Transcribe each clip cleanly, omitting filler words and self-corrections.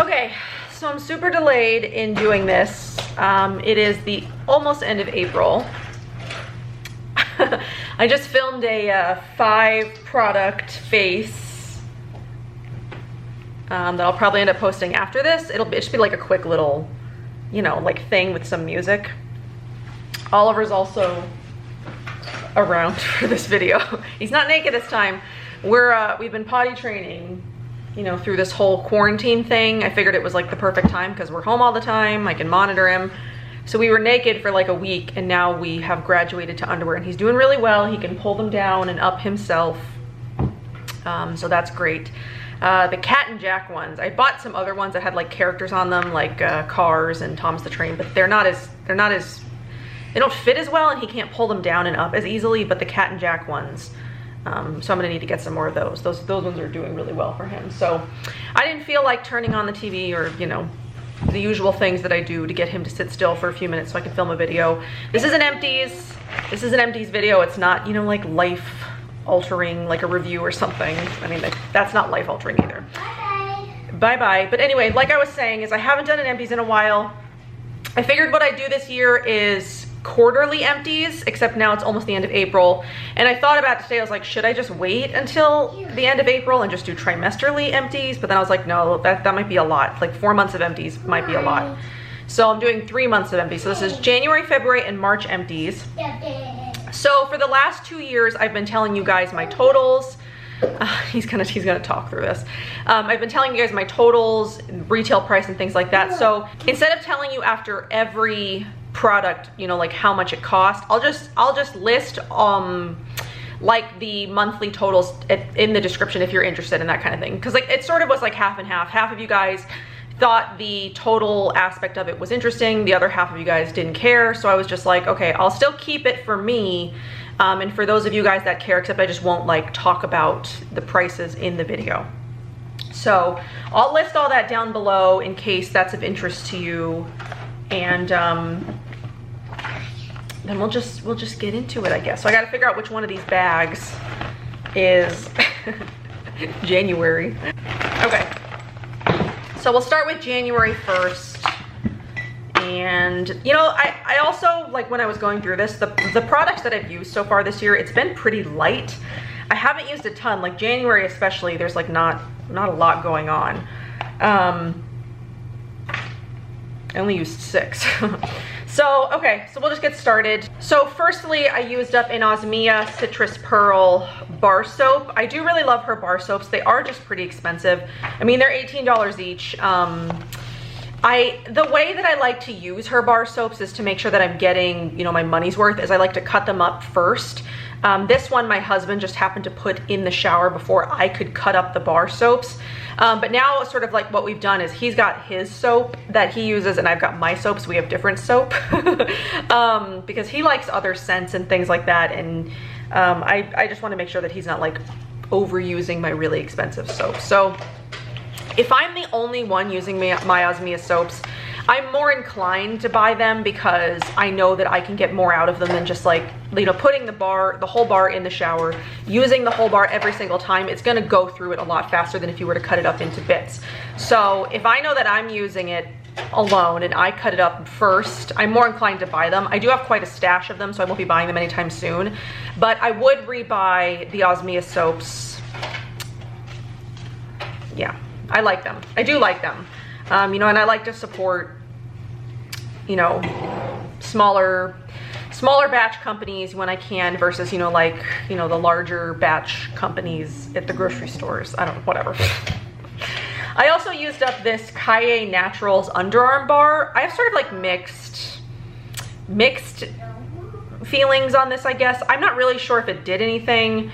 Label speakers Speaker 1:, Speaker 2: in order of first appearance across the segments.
Speaker 1: Okay, so I'm super delayed in doing this. It is the almost end of April. I just filmed a 5-product face that I'll probably end up posting after this. It should be like a quick little, you know, like thing with some music. Oliver's also around for this video. He's not naked this time. We've been potty training, you know, through this whole quarantine thing. I figured it was like the perfect time because we're home all the time. I can monitor him. So we were naked for like a week, and now we have graduated to underwear, and he's doing really well. He can pull them down and up himself. So that's great. The Cat and Jack ones, I bought some other ones that had like characters on them, like Cars and Tom's the Train, but they don't fit as well, and he can't pull them down and up as easily. But the Cat and Jack ones, so I'm gonna need to get some more of those. Those ones are doing really well for him. So I didn't feel like turning on the TV or, you know, the usual things that I do to get him to sit still for a few minutes so I can film a video. This is an Empties. This is an Empties video. It's not, you know, like life altering, like a review or something. I mean, that's not life altering either. Bye bye. But anyway, like I was saying, is I haven't done an Empties in a while. I figured what I'd do this year is quarterly Empties, except now it's almost the end of April. And I thought about today, I was like, should I just wait until the end of April and just do trimesterly Empties? But then I was like, no, that might be a lot. Like 4 months of Empties might be a lot. So I'm doing 3 months of Empties. So this is January, February, and March Empties. So for the last 2 years, I've been telling you guys my totals. He's gonna talk through this. I've been telling you guys my totals, retail price, and things like that. So instead of telling you after every product, you know, like how much it cost, I'll just list like the monthly totals in the description if you're interested in that kind of thing, because like it sort of was like half and half. Half of you guys thought the total aspect of it was interesting, the other half of you guys didn't care. So I was just like, okay, I'll still keep it for me, and for those of you guys that care, except I just won't like talk about the prices in the video. So I'll list all that down below in case that's of interest to you, and then we'll just get into it, I guess. So I got to figure out which one of these bags is January. Okay, so we'll start with January 1st. And you know, I also, like, when I was going through this, the products that I've used so far this year, it's been pretty light. I haven't used a ton. Like January especially, there's like not a lot going on. I only used 6. So, okay, so we'll just get started. So firstly, I used up an Ozmia Citrus Pearl bar soap. I do really love her bar soaps. They are just pretty expensive. I mean, they're $18 each. The way that I like to use her bar soaps is to make sure that I'm getting, you know, my money's worth, is I like to cut them up first. This one my husband just happened to put in the shower before I could cut up the bar soaps. But now sort of like what we've done is he's got his soap that he uses and I've got my soap, so we have different soap. Because he likes other scents and things like that, and I just want to make sure that he's not like overusing my really expensive soap. So if I'm the only one using my Ozmia soaps, I'm more inclined to buy them because I know that I can get more out of them than just like, you know, putting the whole bar in the shower, using the whole bar every single time. It's gonna go through it a lot faster than if you were to cut it up into bits. So if I know that I'm using it alone and I cut it up first, I'm more inclined to buy them. I do have quite a stash of them, so I won't be buying them anytime soon, but I would rebuy the Ozmia soaps. Yeah, I like them. I do like them. You know, and I like to support, you know, smaller batch companies when I can versus, you know, like, you know, the larger batch companies at the grocery stores. I don't know, whatever. I also used up this Calle Naturals underarm bar. I have sort of like mixed feelings on this, I guess. I'm not really sure if it did anything.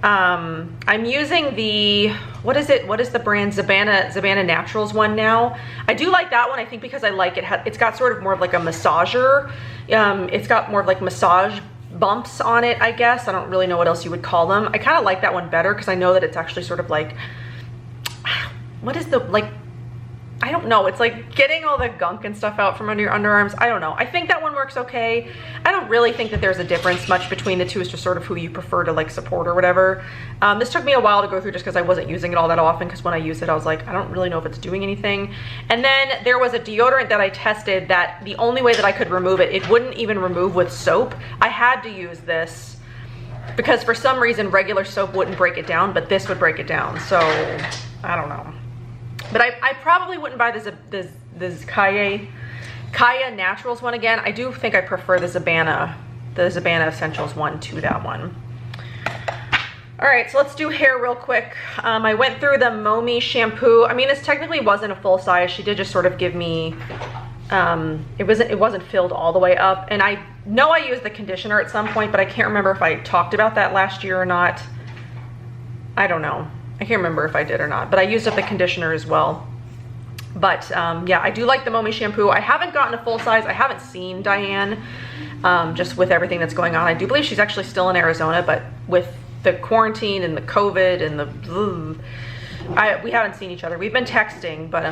Speaker 1: I'm using the, what is the brand, Zabana Naturals one now. I do like that one, I think, because I like it. It's got sort of more of like a massager. It's got more of like massage bumps on it, I guess. I don't really know what else you would call them. I kind of like that one better because I know that it's actually sort of like, what is the, like, I don't know, it's like getting all the gunk and stuff out from under your underarms. I don't know. I think that one works okay. I don't really think that there's a difference much between the two. It's just sort of who you prefer to like support or whatever. This took me a while to go through just because I wasn't using it all that often, because when I used it I was like, I don't really know if it's doing anything. And then there was a deodorant that I tested that the only way that I could remove it, it wouldn't even remove with soap. I had to use this because for some reason regular soap wouldn't break it down, but this would break it down. So I don't know. But I probably wouldn't buy this Calle Naturals one again. I do think I prefer the Zabana Essentials one to that one. All right, so let's do hair real quick. I went through the Momi shampoo. I mean, this technically wasn't a full size. She did just sort of give me, it wasn't filled all the way up. And I know I used the conditioner at some point, but I can't remember if I talked about that last year or not. I don't know. I can't remember if I did or not, but I used up the conditioner as well. But yeah, I do like the Momi shampoo. I haven't gotten a full size. I haven't seen Diane, just with everything that's going on. I do believe she's actually still in Arizona, but with the quarantine and the COVID and the, we haven't seen each other. We've been texting, but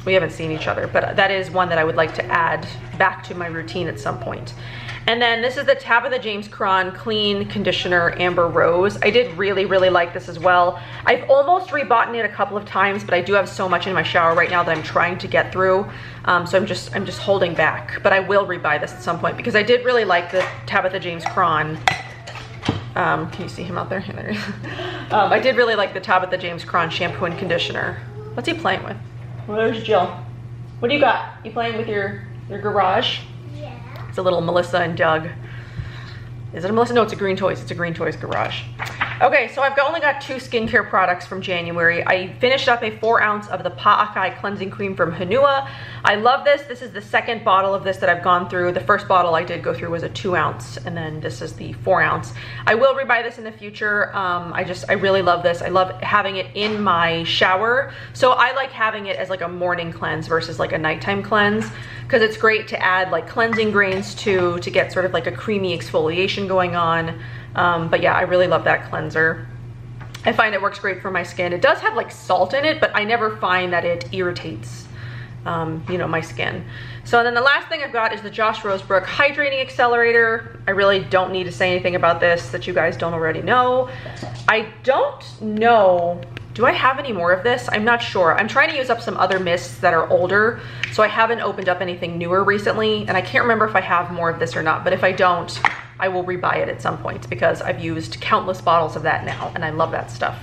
Speaker 1: we haven't seen each other. But that is one that I would like to add back to my routine at some point. And then this is the Tabitha James Cron Clean Conditioner Amber Rose. I did really, really like this as well. I've almost rebought it a couple of times, but I do have so much in my shower right now that I'm trying to get through. So I'm just holding back, but I will rebuy this at some point because I did really like the Tabitha James Cron. Can you see him out there? There he is. I did really like the Tabitha James Cron shampoo and conditioner. What's he playing with? Well, there's Jill. What do you got? You playing with your garage? It's a little Melissa and Doug. Is it a Melissa? No, it's a Green Toys. It's a Green Toys garage. Okay, so I've only got 2 skincare products from January. I finished up a 4 ounce of the Pa'akai cleansing cream from Hanua. I love this. This is the second bottle of this that I've gone through. The first bottle I did go through was a 2 ounce, and then this is the 4 ounce. I will rebuy this in the future. I really love this. I love having it in my shower. So I like having it as like a morning cleanse versus like a nighttime cleanse, because it's great to add like cleansing grains to get sort of like a creamy exfoliation going on. But yeah, I really love that cleanser. I find it works great for my skin. It does have like salt in it, but I never find that it irritates, you know, my skin. So then the last thing I've got is the Josh Roseburg Hydrating Accelerator. I really don't need to say anything about this that you guys don't already know. I don't know, do I have any more of this? I'm not sure. I'm trying to use up some other mists that are older, so I haven't opened up anything newer recently, and I can't remember if I have more of this or not, but if I don't, I will rebuy it at some point because I've used countless bottles of that now and I love that stuff.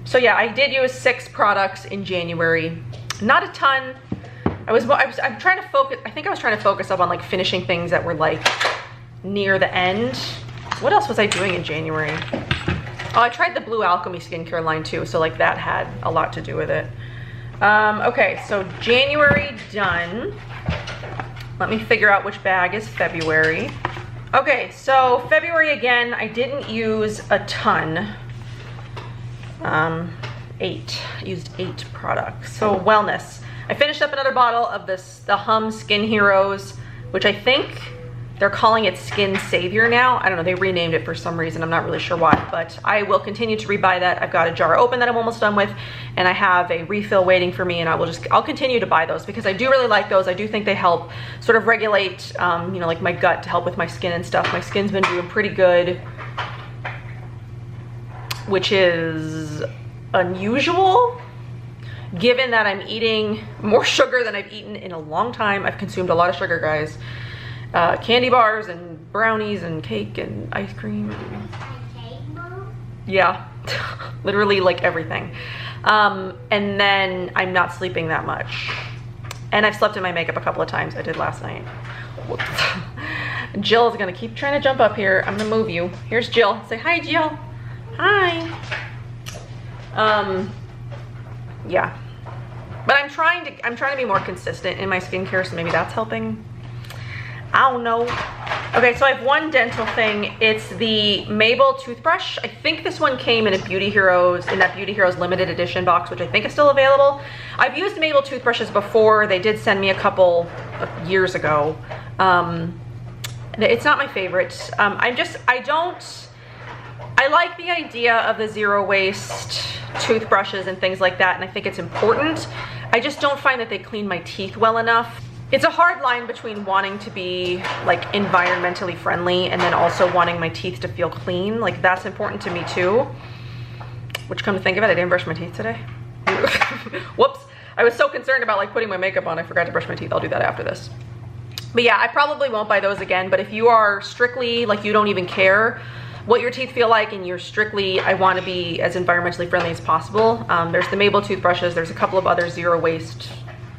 Speaker 1: So yeah, I did use 6 products in January. Not a ton. I'm trying to focus, I think I was trying to focus up on like finishing things that were like near the end. What else was I doing in January? Oh, I tried the Blue Alchemy skincare line too, so like that had a lot to do with it. Okay, so January done. Let me figure out which bag is February. Okay, so February again, I didn't use a ton. 8, I used 8 products. So wellness. I finished up another bottle of the Hum Skin Heroes, which I think they're calling it Skin Savior now. I don't know, they renamed it for some reason. I'm not really sure why, but I will continue to rebuy that. I've got a jar open that I'm almost done with, and I have a refill waiting for me, and I'll continue to buy those because I do really like those. I do think they help sort of regulate, you know, like my gut to help with my skin and stuff. My skin's been doing pretty good, which is unusual given that I'm eating more sugar than I've eaten in a long time. I've consumed a lot of sugar, guys. Candy bars and brownies and cake and ice cream. Yeah, literally like everything. And then I'm not sleeping that much. And I've slept in my makeup a couple of times. I did last night. Whoops. Jill is gonna keep trying to jump up here. I'm gonna move you. Here's Jill. Say hi, Jill. Hi. Yeah. But I'm trying to be more consistent in my skincare, so maybe that's helping. I don't know. Okay, so I have one dental thing. It's the Mabel toothbrush. I think this one came in that Beauty Heroes limited edition box, which I think is still available. I've used Mabel toothbrushes before. They did send me a couple years ago. It's not my favorite. I like the idea of the zero waste toothbrushes and things like that, and I think it's important. I just don't find that they clean my teeth well enough. It's a hard line between wanting to be like environmentally friendly and then also wanting my teeth to feel clean. Like that's important to me too. Which, come to think of it, I didn't brush my teeth today. Whoops. I was so concerned about like putting my makeup on, I forgot to brush my teeth. I'll do that after this. But yeah, I probably won't buy those again, but if you are strictly like you don't even care what your teeth feel like and you're strictly, I want to be as environmentally friendly as possible, there's the Mabel toothbrushes. There's a couple of other zero waste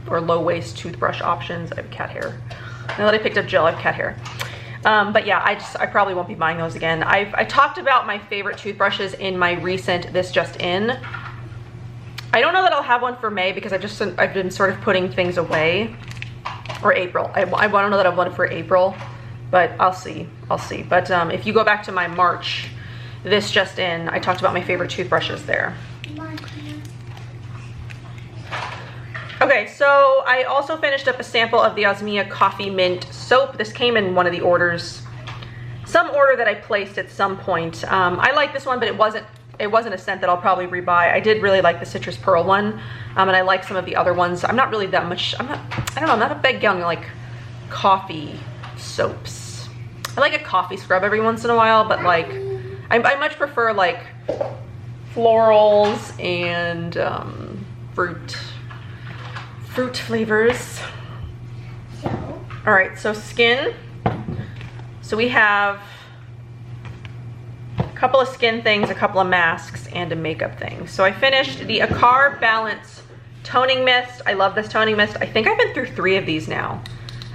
Speaker 1: or low waste toothbrush options. I have cat hair. Now that I picked up gel, I have cat hair. But yeah, I probably won't be buying those again. I talked about my favorite toothbrushes in my recent This Just In. I don't know that I'll have one for May because I've been sort of putting things away, or April. I don't know that I've one for April, but I'll see. But if you go back to my March This Just In, I talked about my favorite toothbrushes there. Okay, so I also finished up a sample of the Ozmia Coffee Mint Soap. This came in one of the orders, some order that I placed at some point. I like this one, but it wasn't a scent that I'll probably rebuy. I did really like the Citrus Pearl one, and I like some of the other ones. I'm not really that much, I don't know, I'm not a big gal on like coffee soaps. I like a coffee scrub every once in a while, but like, I much prefer like florals and fruit flavors. All right, so skin. So we have a couple of skin things, a couple of masks, and a makeup thing. So I finished the Akar Balance Toning Mist. I love this toning mist. I think I've been through 3 of these now.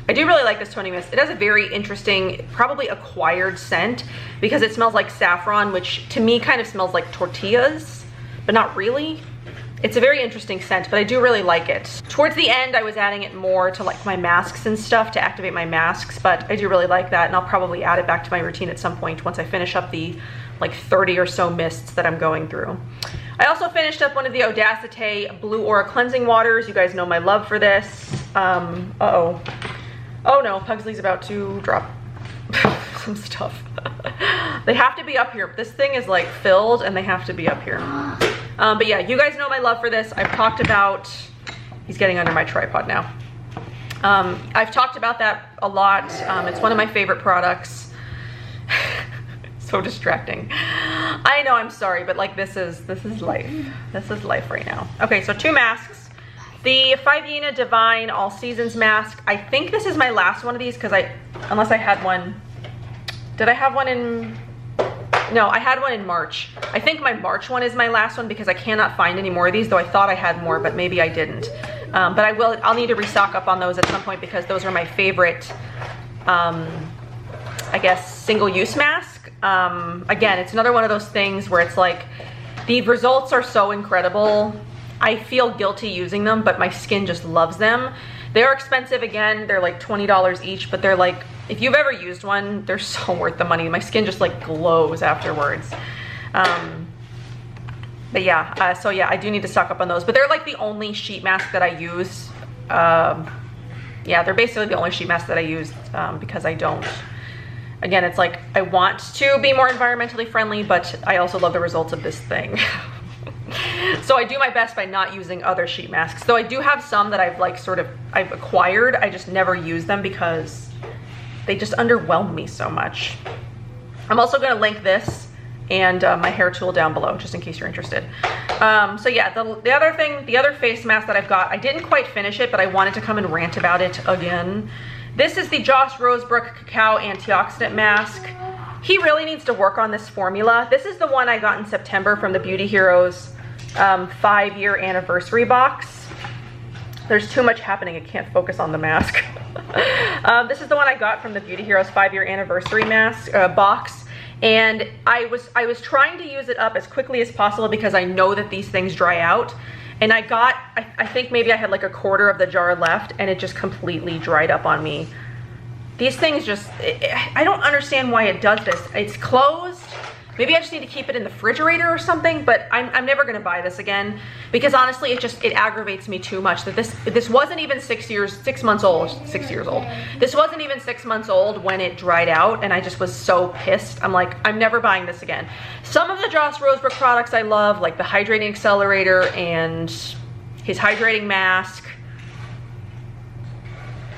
Speaker 1: I do really like this toning mist. It has a very interesting, probably acquired scent because it smells like saffron, which to me kind of smells like tortillas, but not really. It's a very interesting scent, but I do really like it. Towards the end, I was adding it more to like my masks and stuff to activate my masks, but I do really like that, and I'll probably add it back to my routine at some point once I finish up the like 30 or so mists that I'm going through. I also finished up one of the Audacité Blue Aura Cleansing Waters. You guys know my love for this. Uh-oh. Oh no, Pugsley's about to drop some stuff. They have to be up here. This thing is like filled and they have to be up here. But yeah, you guys know my love for this. I've talked about, he's getting under my tripod now. I've talked about that a lot. It's one of my favorite products. So distracting. I know, I'm sorry, but like this is life. This is life right now. Okay, so 2 masks. The Fivina Divine All Seasons mask. I think this is my last one of these because unless I had one, did I have one in, no, I had one in March. I think my March one is my last one because I cannot find any more of these, though I thought I had more, but maybe I didn't. But I'll need to restock up on those at some point because those are my favorite, I guess, single-use mask. Again, it's another one of those things where it's like, the results are so incredible. I feel guilty using them, but my skin just loves them. They're expensive again. They're like $20 each, but they're like, if you've ever used one, they're so worth the money. My skin just like glows afterwards. But yeah, so yeah, I do need to stock up on those, but they're like the only sheet mask that I use. Yeah, they're basically the only sheet mask that I use because I don't. Again, it's like, I want to be more environmentally friendly, but I also love the results of this thing. So I do my best by not using other sheet masks. Though I do have some that I've like I've acquired. I just never use them because they just underwhelm me so much. I'm also gonna link this and my hair tool down below, just in case you're interested. So yeah, the other face mask that I've got, I didn't quite finish it, but I wanted to come and rant about it again. This is the Josh Roseburg Cacao Antioxidant Mask. He really needs to work on this formula. This is the one I got in September from the Beauty Heroes 5-year anniversary box. There's too much happening, I can't focus on the mask. This is the one I got from the Beauty Heroes 5-year anniversary mask box. And I was trying to use it up as quickly as possible because I know that these things dry out. And I think maybe I had like a quarter of the jar left and it just completely dried up on me. These things just, I don't understand why it does this. It's closed Maybe I just need to keep it in the refrigerator or something, but I'm never gonna buy this again because honestly, it aggravates me too much that this wasn't even 6 months old. This wasn't even 6 months old when it dried out, and I just was so pissed. I'm like, I'm never buying this again. Some of the Josh Roseburg products I love, like the hydrating accelerator and his hydrating mask.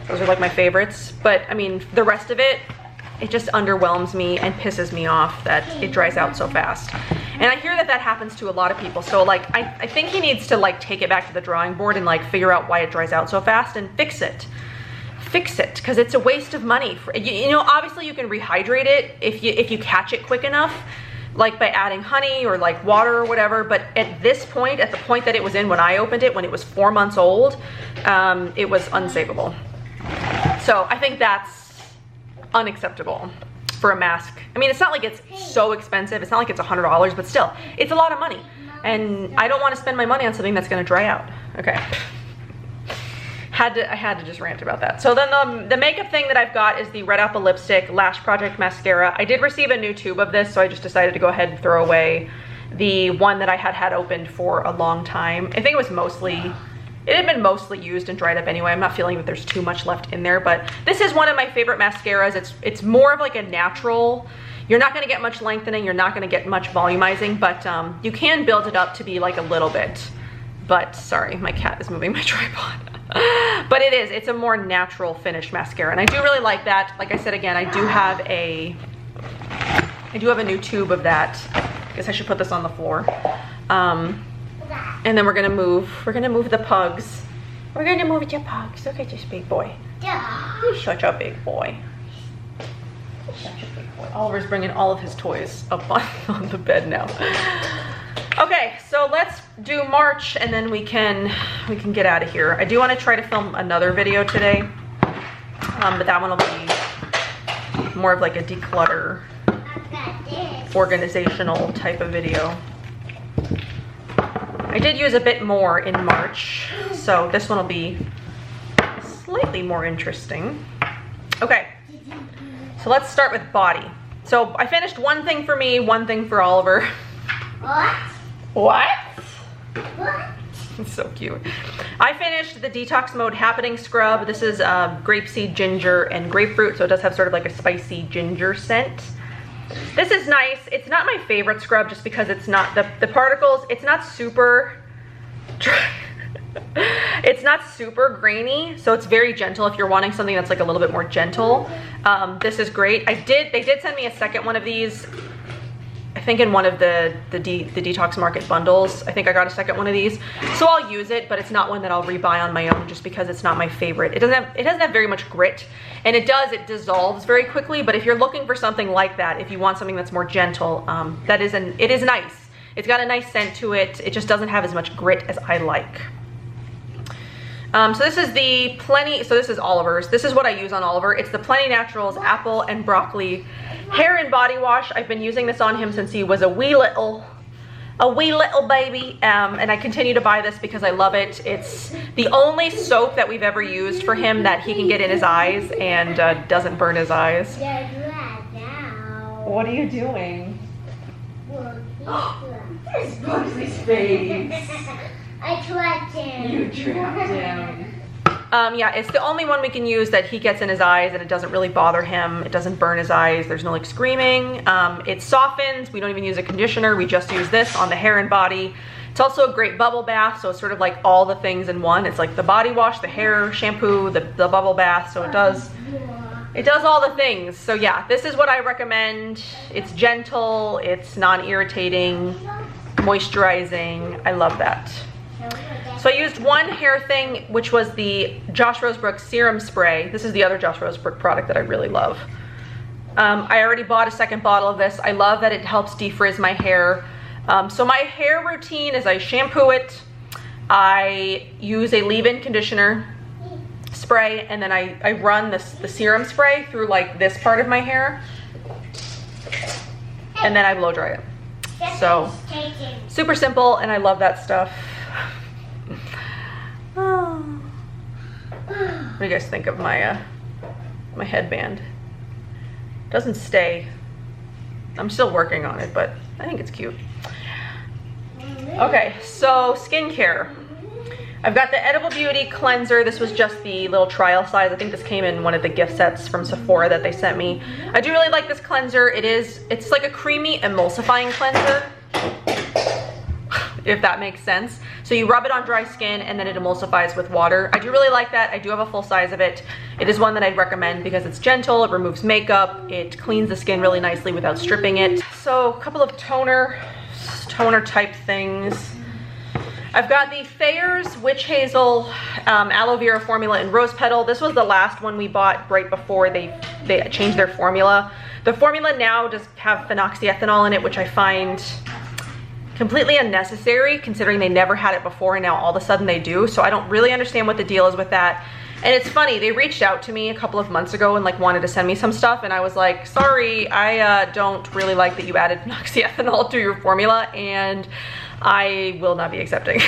Speaker 1: Those are like my favorites, but I mean, the rest of it just underwhelms me and pisses me off that it dries out so fast. And I hear that that happens to a lot of people. So like, I think he needs to like take it back to the drawing board and like figure out why it dries out so fast and fix it. Fix it, because it's a waste of money. You know, obviously you can rehydrate it if you catch it quick enough, like by adding honey or like water or whatever. But at this point, at the point that it was in when I opened it, when it was 4 months old, it was unsavable. So I think that's unacceptable for a mask. I mean, it's not like it's so expensive. It's not like it's $100, but still, it's a lot of money. And I don't want to spend my money on something that's going to dry out. Okay. I had to just rant about that. So then the makeup thing that I've got is the Red Apple Lipstick Lash Project Mascara. I did receive a new tube of this, so I just decided to go ahead and throw away the one that I had opened for a long time. I think it had been mostly used and dried up anyway. I'm not feeling that there's too much left in there, but this is one of my favorite mascaras. It's more of like a natural, you're not gonna get much lengthening, you're not gonna get much volumizing, but you can build it up to be like a little bit. But sorry, my cat is moving my tripod. But it's a more natural finish mascara, and I do really like that. Like I said, again, I do have a new tube of that. I guess I should put this on the floor. And then we're gonna move the pugs. We're gonna move your pugs. Look at this big boy. He's such a big boy. Such a big boy. Oliver's bringing all of his toys up on the bed now. Okay, so let's do March and then we can get out of here. I do want to try to film another video today, but that one will be more of like a declutter, organizational type of video. I did use a bit more in March, so this one will be slightly more interesting. Okay, so let's start with body. So I finished one thing for me, one thing for Oliver. What? It's so cute. I finished the Detox Mode Happening Scrub. This is grapeseed, ginger, and grapefruit, so it does have sort of like a spicy ginger scent. This is nice. It's not my favorite scrub just because it's not, the particles, it's not super, it's not super grainy, so it's very gentle if you're wanting something that's like a little bit more gentle. This is great. They did send me a second one of these, I think in one of the Detox Market bundles. I think I got a second one of these. So I'll use it, but it's not one that I'll rebuy on my own just because it's not my favorite. It doesn't have very much grit, and it dissolves very quickly, but if you're looking for something like that, if you want something that's more gentle, it is nice. It's got a nice scent to it. It just doesn't have as much grit as I like. So this is Oliver's. This is what I use on Oliver. It's the Plenty Naturals Apple and Broccoli Hair and Body Wash. I've been using this on him since he was a wee little baby, and I continue to buy this because I love it. It's the only soap that we've ever used for him that he can get in his eyes and doesn't burn his eyes. What are you doing? There's Bugsy's face.
Speaker 2: I trapped him.
Speaker 1: You trapped him. Yeah, it's the only one we can use that he gets in his eyes and it doesn't really bother him. It doesn't burn his eyes. There's no like screaming. It softens. We don't even use a conditioner. We just use this on the hair and body. It's also a great bubble bath, so it's sort of like all the things in one. It's like the body wash, the hair shampoo, the bubble bath, so it does all the things. So yeah, this is what I recommend. It's gentle, it's non-irritating, moisturizing. I love that. So I used one hair thing, which was the Josh Roseburg Serum Spray. This is the other Josh Roseburg product that I really love. I already bought a second bottle of this. I love that it helps defrizz my hair. So my hair routine is I shampoo it, I use a leave-in conditioner spray, and then I run the serum spray through like this part of my hair, and then I blow dry it. So super simple, and I love that stuff. What do you guys think of my my headband? Doesn't stay I'm still working on it, but I think it's cute. Okay, so skincare. I've got the Edible Beauty cleanser. This was just the little trial size. I think this came in one of the gift sets from Sephora that they sent me. I do really like this cleanser. It's like a creamy emulsifying cleanser, if that makes sense. So you rub it on dry skin and then it emulsifies with water. I do really like that. I do have a full size of it. It is one that I'd recommend because it's gentle, it removes makeup, it cleans the skin really nicely without stripping it. So a couple of toner type things. I've got the Thayer's Witch Hazel Aloe Vera formula in Rose Petal. This was the last one we bought right before they changed their formula. The formula now does have phenoxyethanol in it, which I find completely unnecessary considering they never had it before and now all of a sudden they do. So I don't really understand what the deal is with that. And it's funny, they reached out to me a couple of months ago and like wanted to send me some stuff, and I was like, sorry, I don't really like that you added phenoxyethanol to your formula, and I will not be accepting.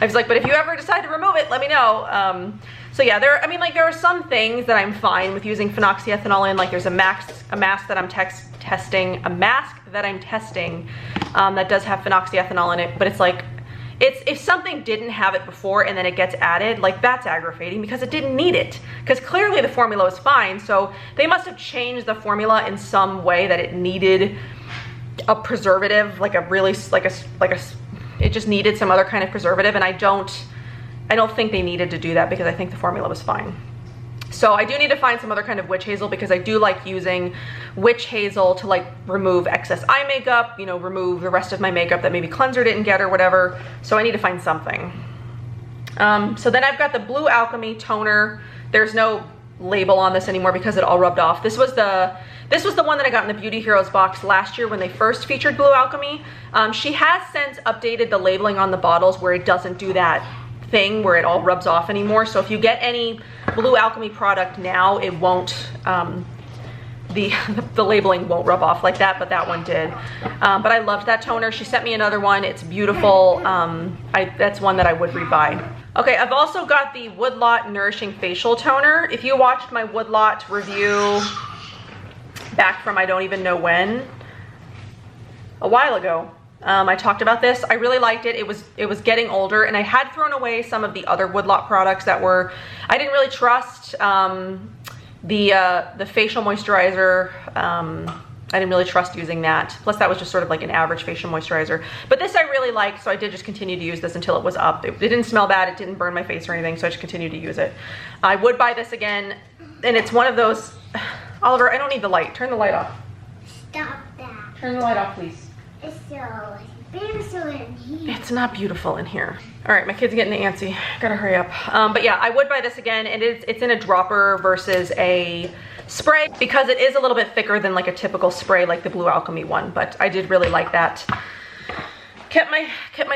Speaker 1: I was like, but if you ever decide to remove it, let me know. So yeah, there are some things that I'm fine with using phenoxyethanol in. Like there's a mask that I'm testing that does have phenoxyethanol in it, but it's like, if something didn't have it before and then it gets added, like that's aggravating because it didn't need it. Because clearly the formula was fine, so they must have changed the formula in some way that it needed a preservative, like a really, it just needed some other kind of preservative, and I don't think they needed to do that because I think the formula was fine. So I do need to find some other kind of witch hazel because I do like using witch hazel to like remove excess eye makeup, you know, remove the rest of my makeup that maybe cleanser didn't get or whatever. So I need to find something. So then I've got the Blue Alchemy toner. There's no label on this anymore because it all rubbed off. This was the one that I got in the Beauty Heroes box last year when they first featured Blue Alchemy. She has since updated the labeling on the bottles where it doesn't do that thing where it all rubs off anymore. So if you get any Blue Alchemy product now, it won't, the labeling won't rub off like that, but that one did. But I loved that toner. She sent me another one. It's beautiful. That's one that I would rebuy. Okay, I've also got the Woodlot Nourishing Facial Toner. If you watched my Woodlot review back from I don't even know when, a while ago, I talked about this. I really liked it. It was getting older, and I had thrown away some of the other Woodlot products that I didn't really trust. The facial moisturizer, I didn't really trust using that. Plus that was just sort of like an average facial moisturizer. But this I really liked, so I did just continue to use this until it was up. It didn't smell bad, it didn't burn my face or anything, so I just continued to use it. I would buy this again, and it's one of those, Oliver, I don't need the light. Turn the light off.
Speaker 2: Stop that.
Speaker 1: Turn the light off, please.
Speaker 2: It's so beautiful in here.
Speaker 1: It's not beautiful in here. All right, my kid's getting antsy. Gotta hurry up. But yeah, I would buy this again, and it's in a dropper versus a spray because it is a little bit thicker than like a typical spray like the Blue Alchemy one, but I did really like that. Kept my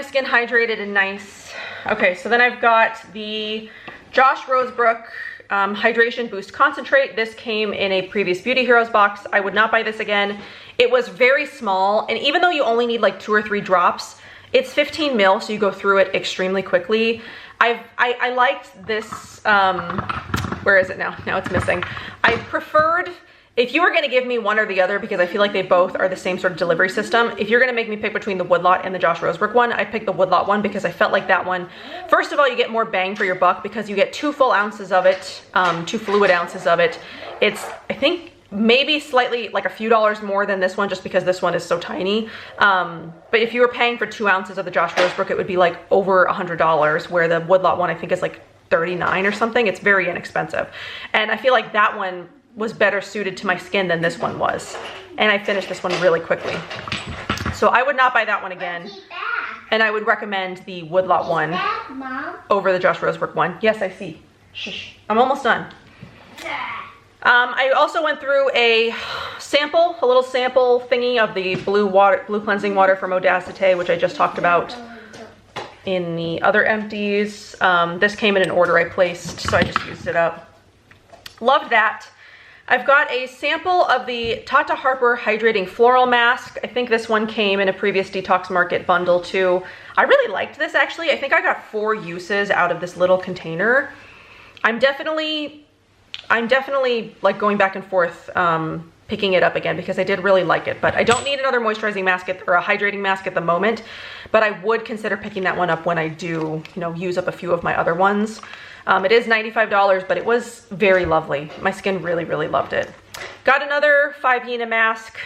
Speaker 1: skin hydrated and nice. Okay, so then I've got the Josh Roseburg Hydration Boost Concentrate. This came in a previous Beauty Heroes box. I would not buy this again. It was very small, and even though you only need like 2 or 3 drops, it's 15 mil, so you go through it extremely quickly. I liked this, where is it now? Now it's missing. I preferred, if you were gonna give me one or the other, because I feel like they both are the same sort of delivery system, if you're gonna make me pick between the Woodlot and the Josh Roseburg one, I'd pick the Woodlot one because I felt like that one, first of all, you get more bang for your buck because you get 2 full ounces of it, 2 fluid ounces of it. It's, I think, maybe slightly like a few dollars more than this one just because this one is so tiny. But if you were paying for 2 ounces of the Josh Roseburg, it would be like over $100, where the Woodlot one I think is like $39 or something. It's very inexpensive. And I feel like that one was better suited to my skin than this one was. And I finished this one really quickly. So I would not buy that one again. And I would recommend the Woodlot one over the Josh Roseburg one. Yes, I see. Shh. I'm almost done. I also went through a little sample thingy of the blue cleansing water from Audacity, which I just talked about in the other empties. This came in an order I placed, so I just used it up. Loved that. I've got a sample of the Tata Harper Hydrating Floral Mask. I think this one came in a previous Detox Market bundle too. I really liked this actually. I think I got 4 uses out of this little container. I'm definitely like going back and forth picking it up again because I did really like it. But I don't need another moisturizing mask or a hydrating mask at the moment, but I would consider picking that one up when I do, you know, use up a few of my other ones. It is $95, but it was very lovely. My skin really, really loved it. Got another 5 Yena mask.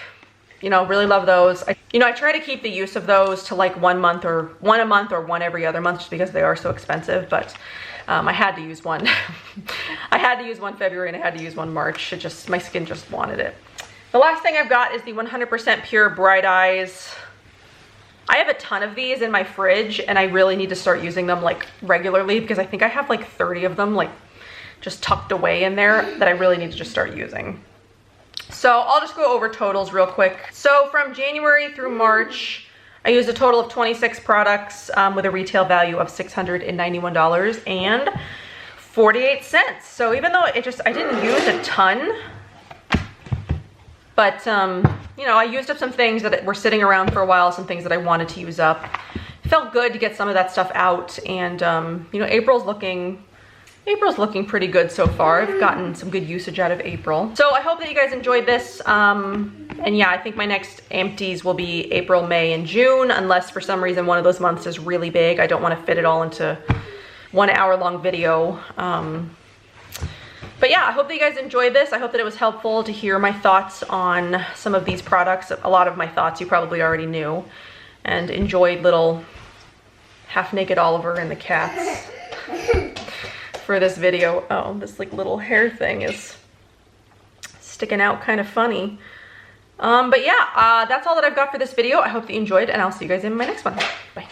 Speaker 1: You know, really love those. I try to keep the use of those to like one a month or one every other month just because they are so expensive, but I had to use one. I had to use one February and I had to use one March. My skin just wanted it. The last thing I've got is the 100% Pure Bright Eyes. I have a ton of these in my fridge and I really need to start using them like regularly because I think I have like 30 of them like just tucked away in there that I really need to just start using. So I'll just go over totals real quick. So from January through March, I used a total of 26 products with a retail value of $691.48. So even though I didn't use a ton, but you know, I used up some things that were sitting around for a while, some things that I wanted to use up. It felt good to get some of that stuff out, and you know, April's looking pretty good so far. I've gotten some good usage out of April. So I hope that you guys enjoyed this. And yeah, I think my next empties will be April, May, and June, unless for some reason one of those months is really big. I don't want to fit it all into 1 hour long video. But yeah, I hope that you guys enjoyed this. I hope that it was helpful to hear my thoughts on some of these products. A lot of my thoughts you probably already knew, and enjoyed little half-naked Oliver and the cats for this video. Oh, this like little hair thing is sticking out kind of funny. But yeah, that's all that I've got for this video. I hope that you enjoyed, and I'll see you guys in my next one. Bye.